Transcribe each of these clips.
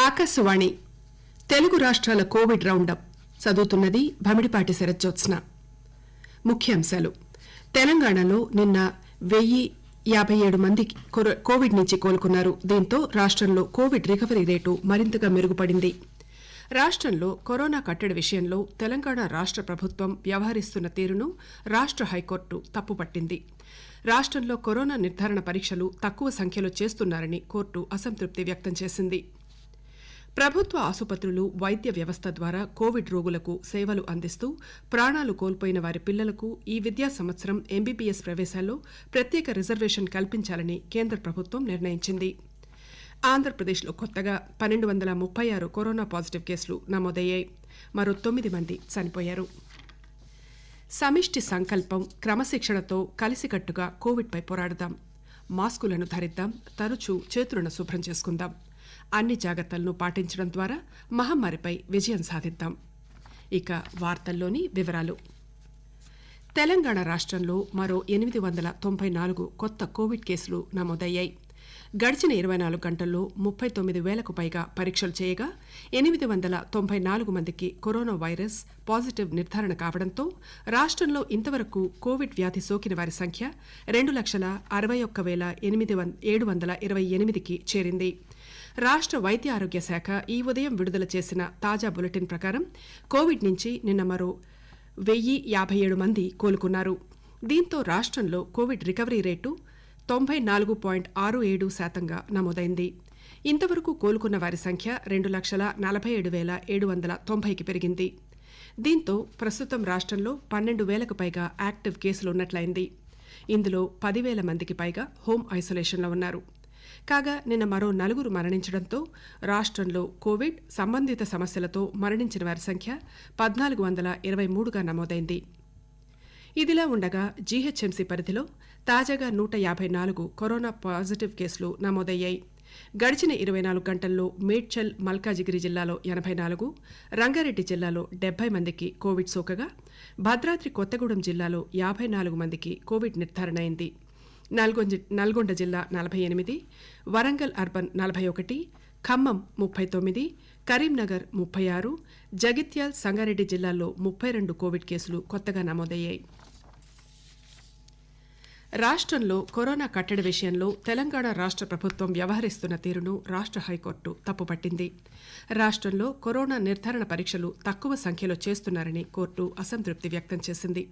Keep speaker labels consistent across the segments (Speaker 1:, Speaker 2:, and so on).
Speaker 1: ఆకాశవాణి తెలుగు రాష్ట్రాల Covid round up చదువుతున్నది భమిడిపాటి శరజ్జోత్స్న. ముఖ్యాంశాలు. తెలంగాణలో నిన్న 1057 మంది కోవిడ్ నుంచి కోలుకున్నారు. దీంతో రాష్ట్రంలో కోవిడ్ రికవరీ రేటు మరింతగా మెరుగుపడింది. రాష్ట్రంలో కరోనా కట్టడి విషయంలో తెలంగాణ రాష్ట్ర ప్రభుత్వం వ్యవహరిస్తున్న తీరును రాష్ట్ర హైకోర్టు తప్పుపట్టింది. రాష్ట్రంలో కరోనా నిర్ధారణ పరీక్షలు తక్కువ సంఖ్యలో చేస్తున్నారని కోర్టు అసంతృప్తి వ్యక్తం చేసింది. ప్రభుత్వ ఆసుపత్రులు, వైద్య వ్యవస్థ ద్వారా కోవిడ్ రోగులకు సేవలు అందిస్తూ ప్రాణాలు కోల్పోయిన వారి పిల్లలకు ఈ విద్యా సంవత్సరం ఎంబీబీఎస్ ప్రవేశాల్లో ప్రత్యేక రిజర్వేషన్ కల్పించాలని కేంద్ర ప్రభుత్వం నిర్ణయించింది. ఆంధ్రప్రదేశ్లో కొత్తగా 1236 కరోనా పాజిటివ్ కేసులు నమోదయ్యాయి. మరో 9 మంది చనిపోయారు. సమిష్టి సంకల్పం, క్రమశిక్షణతో కలిసికట్టుగా కోవిడ్పై పోరాడదాం. మాస్కులను ధరిద్దాం, తరచూ చేతులను శుభ్రం చేసుకుందాం. అన్ని జాగ్రత్తలను పాటించడం ద్వారా మహమ్మారిపై విజయం సాధిద్దాం. ఇక వార్తల్లోని వివరాలు. తెలంగాణ రాష్ట్రంలో మరో 894 కొత్త కోవిడ్ కేసులు నమోదయ్యాయి. గడిచిన 24 గంటల్లో 39,000కు పైగా పరీక్షలు చేయగా 894 మందికి కరోనా వైరస్ పాజిటివ్ నిర్ధారణ కావడంతో రాష్ట్రంలో ఇంతవరకు కోవిడ్ వ్యాధి సోకిన వారి సంఖ్య 2,61,728కి చేరింది. రాష్ట్ర వైద్య ఆరోగ్య శాఖ ఈ ఉదయం విడుదల చేసిన తాజా బులెటిన్ ప్రకారం కోవిడ్ నుంచి నిన్న మరో 1057 మంది కోలుకున్నారు. దీంతో రాష్ట్రంలో కోవిడ్ రికవరీ రేటు 94.67% నమోదైంది. ఇంతవరకు కోలుకున్న వారి సంఖ్య 2,47,790కి పెరిగింది. దీంతో ప్రస్తుతం రాష్ట్రంలో 12,000కు పైగా యాక్టివ్ కేసులున్నట్లయింది. ఇందులో 10,000 మందికి పైగా హోం ఐసోలేషన్లో ఉన్నారు. కాగా నిన్న మరో 4 మరణించడంతో రాష్ట్రంలో కోవిడ్ సంబంధిత సమస్యలతో మరణించిన వారి సంఖ్య 1,423గా నమోదైంది. ఇదిలా ఉండగా జీహెచ్ఎంసీ పరిధిలో తాజాగా 154 కరోనా పాజిటివ్ కేసులు నమోదయ్యాయి. గడిచిన 24 గంటల్లో మేడ్చల్, మల్కాజిగిరి జిల్లాలో 84, రంగారెడ్డి జిల్లాలో 70 మందికి కోవిడ్ సోకగా భద్రాద్రి కొత్తగూడెం జిల్లాలో 54 మందికి కోవిడ్ నిర్ధారణ అయింది. నల్గొండ జిల్లా 48, వరంగల్ అర్బన్ 41, ఖమ్మం 39, కరీంనగర్ 36, జగిత్యాల్, సంగారెడ్డి జిల్లాల్లో 32 కోవిడ్ కేసులు కొత్తగా నమోదయ్యాయి. రాష్ట్రంలో కరోనా కట్టడి విషయంలో తెలంగాణ రాష్ట్ర ప్రభుత్వం వ్యవహరిస్తున్న తీరును రాష్ట్ర హైకోర్టు తప్పుపట్టింది. రాష్ట్రంలో కరోనా నిర్ధారణ పరీక్షలు తక్కువ సంఖ్యలో చేస్తున్నారని కోర్టు అసంతృప్తి వ్యక్తం చేసింది.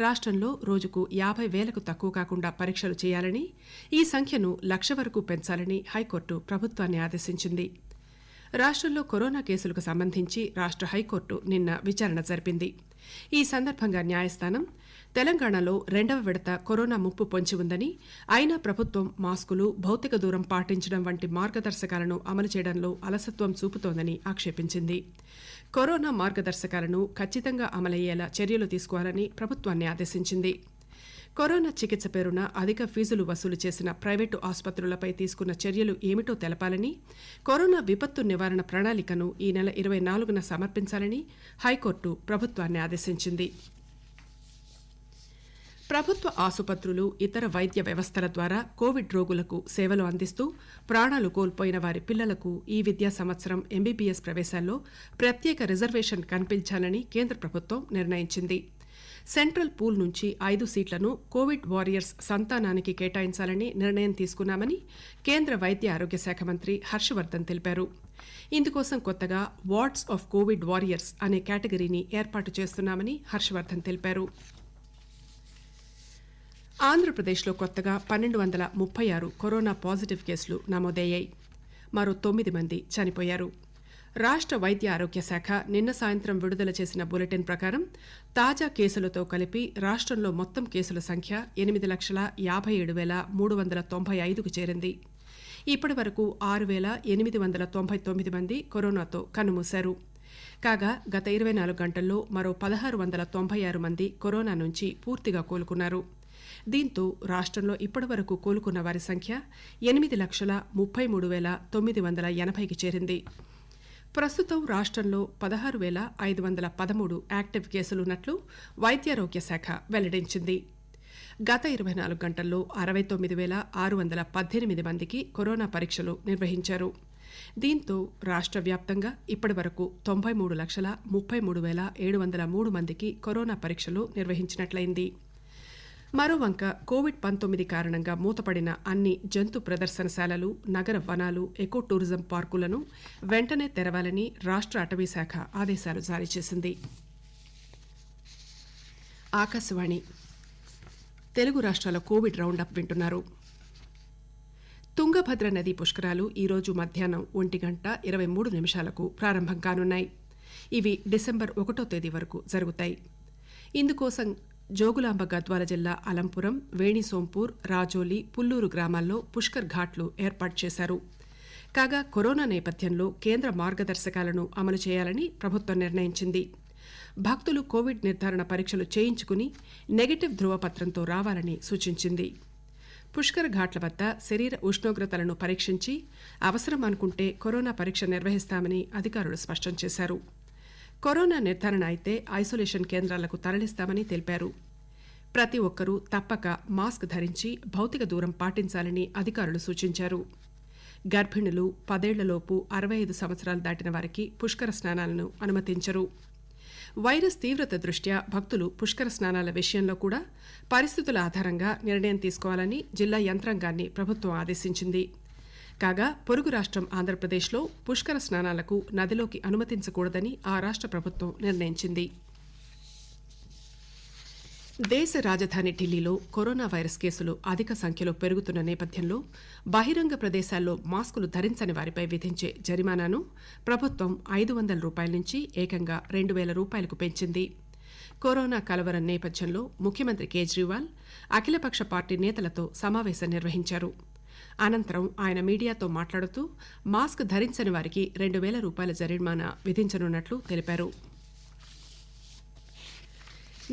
Speaker 1: రాష్ట్రంలో రోజుకు 50,000కు తక్కువ కాకుండా పరీక్షలు చేయాలని, ఈ సంఖ్యను 1,00,000 వరకు పెంచాలని హైకోర్టు ప్రభుత్వాన్ని ఆదేశించింది. రాష్ట్రంలో కరోనా కేసులకు సంబంధించి రాష్ట్ర హైకోర్టు నిన్న విచారణ జరిపింది. ఈ సందర్భంగా న్యాయస్థానం తెలంగాణలో 2వ విడత కరోనా ముప్పు పొంచి ఉందని, అయినా ప్రభుత్వం మాస్కులు, భౌతిక దూరం పాటించడం వంటి మార్గదర్శకాలను అమలు చేయడంలో అలసత్వం చూపుతోందని ఆక్షేపించింది. కరోనా మార్గదర్శకాలను ఖచ్చితంగా అమలయ్యేలా చర్యలు తీసుకోవాలని ప్రభుత్వాన్ని ఆదేశించింది. కరోనా చికిత్స పేరున అధిక ఫీజులు వసూలు చేసిన ప్రైవేటు ఆసుపత్రులపై తీసుకున్న చర్యలు ఏమిటో తెలపాలని, కరోనా విపత్తు నివారణ ప్రణాళికను ఈ నెల 24న సమర్పించాలని హైకోర్టు ప్రభుత్వాన్ని ఆదేశించింది. ప్రభుత్వ ఆసుపత్రులు, ఇతర వైద్య వ్యవస్థల ద్వారా కోవిడ్ రోగులకు సేవలు అందిస్తూ ప్రాణాలు కోల్పోయిన వారి పిల్లలకు ఈ విద్యా సంవత్సరం ఎంబీబీఎస్ ప్రవేశాల్లో ప్రత్యేక రిజర్వేషన్ కల్పించాలని కేంద్ర ప్రభుత్వం నిర్ణయించింది. సెంట్రల్ పూల్ నుంచి 5 సీట్లను కోవిడ్ వారియర్స్ సంతానానికి కేటాయించాలని నిర్ణయం తీసుకున్నామని కేంద్ర వైద్య ఆరోగ్య శాఖ మంత్రి హర్షవర్ధన్ తెలిపారు. ఇందుకోసం కొత్తగా వార్డ్స్ ఆఫ్ కోవిడ్ వారియర్స్ అనే కేటగిరీని ఏర్పాటు చేస్తున్నామని హర్షవర్ధన్ తెలిపారు. ఆంధ్రప్రదేశ్లో కొత్తగా 1236 కరోనా పాజిటివ్ కేసులు నమోదయ్యాయి. మరో 9 మంది చనిపోయారు. రాష్ట్ర వైద్య ఆరోగ్య శాఖ నిన్న సాయంత్రం విడుదల చేసిన బులెటిన్ ప్రకారం తాజా కేసులతో కలిపి రాష్ట్రంలో మొత్తం కేసుల సంఖ్య 8,57,395కు చేరింది. ఇప్పటి వరకు 6,899 మంది కరోనాతో కన్నుమూశారు. కాగా గత 24 గంటల్లో మరో 1,696 మంది కరోనా నుంచి పూర్తిగా కోలుకున్నారు. దీంతో రాష్ట్రంలో ఇప్పటివరకు కోలుకున్న వారి సంఖ్య 8,33,980కి చేరింది. ప్రస్తుతం రాష్ట్రంలో 16,513 యాక్టివ్ కేసులున్నట్లు వైద్యారోగ్య శాఖ వెల్లడించింది. గత 24 గంటల్లో 69,618 మందికి కరోనా పరీక్షలు నిర్వహించారు. దీంతో రాష్ట్ర వ్యాప్తంగా ఇప్పటి వరకు 93,33,703 మందికి కరోనా పరీక్షలు నిర్వహించినట్లయింది. మరోవంక కోవిడ్-19 కారణంగా మూతపడిన అన్ని జంతు ప్రదర్శనశాలలు, నగర వనాలు, ఎకో టూరిజం పార్కులను వెంటనే తెరవాలని రాష్ట్ర అటవీశాఖ ఆదేశాలు జారీ చేసింది. ఆకాశవాణి తెలుగు రాష్ట్రాల కోవిడ్ రౌండప్ వింటున్నారు. తుంగభద్ర నదీ పుష్కరాలు ఈరోజు మధ్యాహ్నం 1:23 ప్రారంభం కానున్నాయి. ఇవి డిసెంబర్ 1వ తేదీ వరకు జరుగుతాయి. ఇందుకోసం జోగులాంబ గద్వాల జిల్లా అలంపురం, వేణిసోంపూర్, రాజోలి, పుల్లూరు గ్రామాల్లో పుష్కర్ ఘాట్లు ఏర్పాటు చేశారు. కాగా కరోనా నేపథ్యంలో కేంద్ర మార్గదర్శకాలను అమలు చేయాలని ప్రభుత్వం నిర్ణయించింది. భక్తులు కోవిడ్ నిర్ధారణ పరీక్షలు చేయించుకుని నెగటివ్ ధృవపత్రంతో రావాలని సూచించింది. పుష్కర్ ఘాట్ల వద్ద శరీర ఉష్ణోగ్రతలను పరీక్షించి అవసరం అనుకుంటే కరోనా పరీక్ష నిర్వహిస్తామని అధికారులు స్పష్టం చేశారు. కరోనా నిర్ధారణ అయితే ఐసోలేషన్ కేంద్రాలకు తరలిస్తామని తెలిపారు. ప్రతి ఒక్కరూ తప్పక మాస్క్ ధరించి భౌతిక దూరం పాటించాలని అధికారులు సూచించారు. గర్భిణులు, 10 ఏళ్లలోపు 65 సంవత్సరాలు దాటిన వారికి పుష్కర స్నానాలను అనుమతించరు. వైరస్ తీవ్రత దృష్ట్యా భక్తులు పుష్కర స్నానాల విషయంలో కూడా పరిస్థితుల ఆధారంగా నిర్ణయం తీసుకోవాలని జిల్లా యంత్రాంగాన్ని ప్రభుత్వం ఆదేశించింది. కాగా పొరుగు రాష్ట్రం ఆంధ్రప్రదేశ్లో పుష్కర స్నానాలకు నదిలోకి అనుమతించకూడదని ఆ రాష్ట్ర ప్రభుత్వం నిర్ణయించింది. దేశ రాజధాని ఢిల్లీలో కరోనా వైరస్ కేసులు అధిక సంఖ్యలో పెరుగుతున్న నేపథ్యంలో బహిరంగ ప్రదేశాల్లో మాస్కులు ధరించని వారిపై విధించే జరిమానాను ప్రభుత్వం 500 రూపాయల నుంచి ఏకంగా 2,000 రూపాయలకు పెంచింది. కరోనా కలవరం నేపథ్యంలో ముఖ్యమంత్రి కేజ్రీవాల్ అఖిలపక్ష పార్టీ నేతలతో సమావేశం నిర్వహించారు. అనంతరం ఆయన మీడియాతో మాట్లాడుతూ మాస్క్ ధరించని వారికి 2,000 రూపాయల జరిమానా విధించనున్నట్లు తెలిపారు.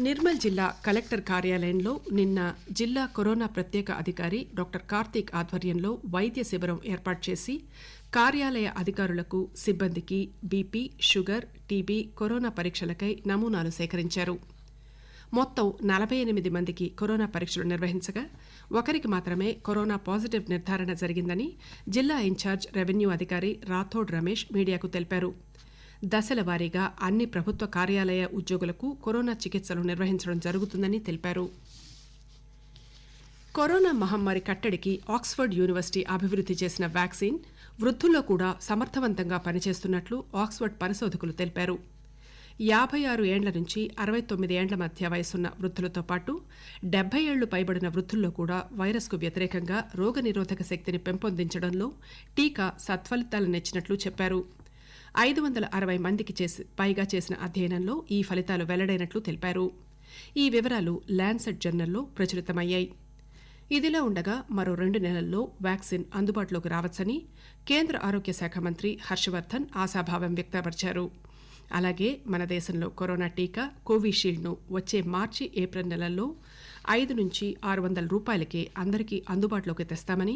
Speaker 1: నిర్మల్ జిల్లా కలెక్టర్ కార్యాలయంలో నిన్న జిల్లా కరోనా ప్రత్యేక అధికారి డాక్టర్ కార్తీక్ ఆధ్వర్యంలో వైద్య శిబిరం ఏర్పాటు చేసి కార్యాలయ అధికారులకు, సిబ్బందికి బీపీ, షుగర్, టీబీ, కరోనా పరీక్షలకై నమూనాలు సేకరించారు. మొత్తం 48 మందికి కరోనా పరీక్షలు నిర్వహించగా ఒకరికి మాత్రమే కరోనా పాజిటివ్ నిర్ధారణ జరిగిందని జిల్లా ఇన్ఛార్జ్ రెవెన్యూ అధికారి రాథోడ్ రమేష్ మీడియాకు తెలిపారు. దశల వారీగా అన్ని ప్రభుత్వ కార్యాలయ ఉద్యోగులకు కరోనా చికిత్సలు నిర్వహించడం జరుగుతుందని తెలిపారు. కరోనా మహమ్మారి కట్టడికి ఆక్స్ఫర్డ్ యూనివర్సిటీ అభివృద్ధి చేసిన వ్యాక్సిన్ వృద్ధుల్లో కూడా సమర్థవంతంగా పనిచేస్తున్నట్లు ఆక్స్ఫర్డ్ పరిశోధకులు తెలిపారు. 56 ఏండ్ల నుంచి 69 ఏండ్ల మధ్య వయసున్న వృద్ధులతో పాటు 70 ఏళ్లు పైబడిన వృద్ధుల్లో కూడా వైరస్కు వ్యతిరేకంగా రోగనిరోధక శక్తిని పెంపొందించడంలో టీకా సత్ఫలితాలనిచ్చినట్లు చెప్పారు. 560 మందికి పైగా చేసిన అధ్యయనంలో ఈ ఫలితాలు వెల్లడైనట్లు తెలిపారు. ఈ వివరాలు ల్యాన్సెట్ జర్నల్లో ప్రచురితమయ్యాయి. ఇదిలా ఉండగా మరో 2 నెలల్లో వ్యాక్సిన్ అందుబాటులోకి రావచ్చని కేంద్ర ఆరోగ్య శాఖ మంత్రి హర్షవర్ధన్ ఆశాభావం వ్యక్తపరిచారు. అలాగే మన దేశంలో కరోనా టీకా కోవిషీల్డ్ను వచ్చే మార్చి, ఏప్రిల్ నెలల్లో 5 నుంచి 600 రూపాయలకే అందరికీ అందుబాటులోకి తెస్తామని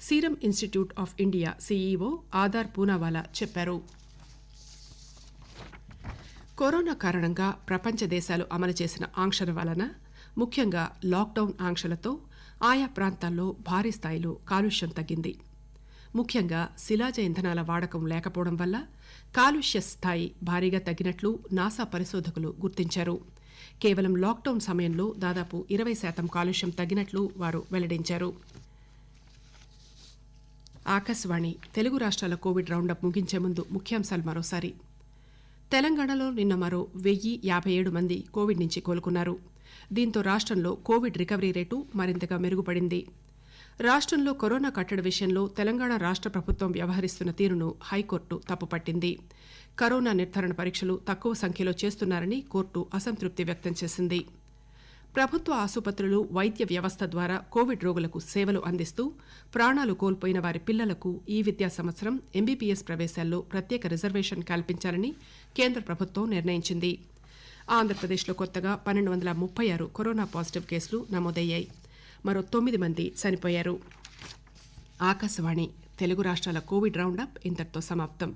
Speaker 1: Serum Institute of India CEO Adar Poonawalla చెప్పారు. కరోనా కారణంగా ప్రపంచ దేశాలు అమలు చేసిన ఆంక్షల వలన, ముఖ్యంగా లాక్డౌన్ ఆంక్షలతో ఆయా ప్రాంతాల్లో భారీ స్థాయిలో కాలుష్యం తగ్గింది. ముఖ్యంగా శిలాజ ఇంధనాల వాడకం లేకపోవడం వల్ల కాలుష్య స్థాయి భారీగా తగ్గినట్లు నాసా పరిశోధకులు గుర్తించారు. కేవలం లాక్డౌన్ సమయంలో దాదాపు 20% కాలుష్యం తగ్గినట్లు వారు వెల్లడించారు. ఆకాశవాణి తెలుగు రాష్ట్రాల కోవిడ్ రౌండప్ ముగించే ముందు ముఖ్యాంశాలు మరోసారి. తెలంగాణలో నిన్న మరో 1,057 మంది కోవిడ్ నుంచి కోలుకున్నారు. దీంతో రాష్ట్రంలో కోవిడ్ రికవరీ రేటు మరింతగా మెరుగుపడింది. రాష్ట్రంలో కరోనా కట్టడి విషయంలో తెలంగాణ రాష్ట్ర ప్రభుత్వం వ్యవహరిస్తున్న తీరును హైకోర్టు తప్పుపట్టింది. కరోనా నిర్ధారణ పరీక్షలు తక్కువ సంఖ్యలో చేస్తున్నారని కోర్టు అసంతృప్తి వ్యక్తం చేసింది. ప్రభుత్వ ఆసుపత్రులు, వైద్య వ్యవస్థ ద్వారా కోవిడ్ రోగులకు సేవలు అందిస్తూ ప్రాణాలు కోల్పోయిన వారి పిల్లలకు ఈ విద్యా సంవత్సరం ఎంబీబీఎస్ ప్రవేశాల్లో ప్రత్యేక రిజర్వేషన్ కల్పించాలని కేంద్ర ప్రభుత్వం నిర్ణయించింది. ఆంధ్రప్రదేశ్లో కొత్తగా 1,236 కరోనా పాజిటివ్ కేసులు నమోదయ్యాయి. మరో 9 మంది చనిపోయారు. ఆకాశవాణి తెలుగు రాష్ట్రాల కోవిడ్ రౌండప్ ఇంతటితో సమాప్తం.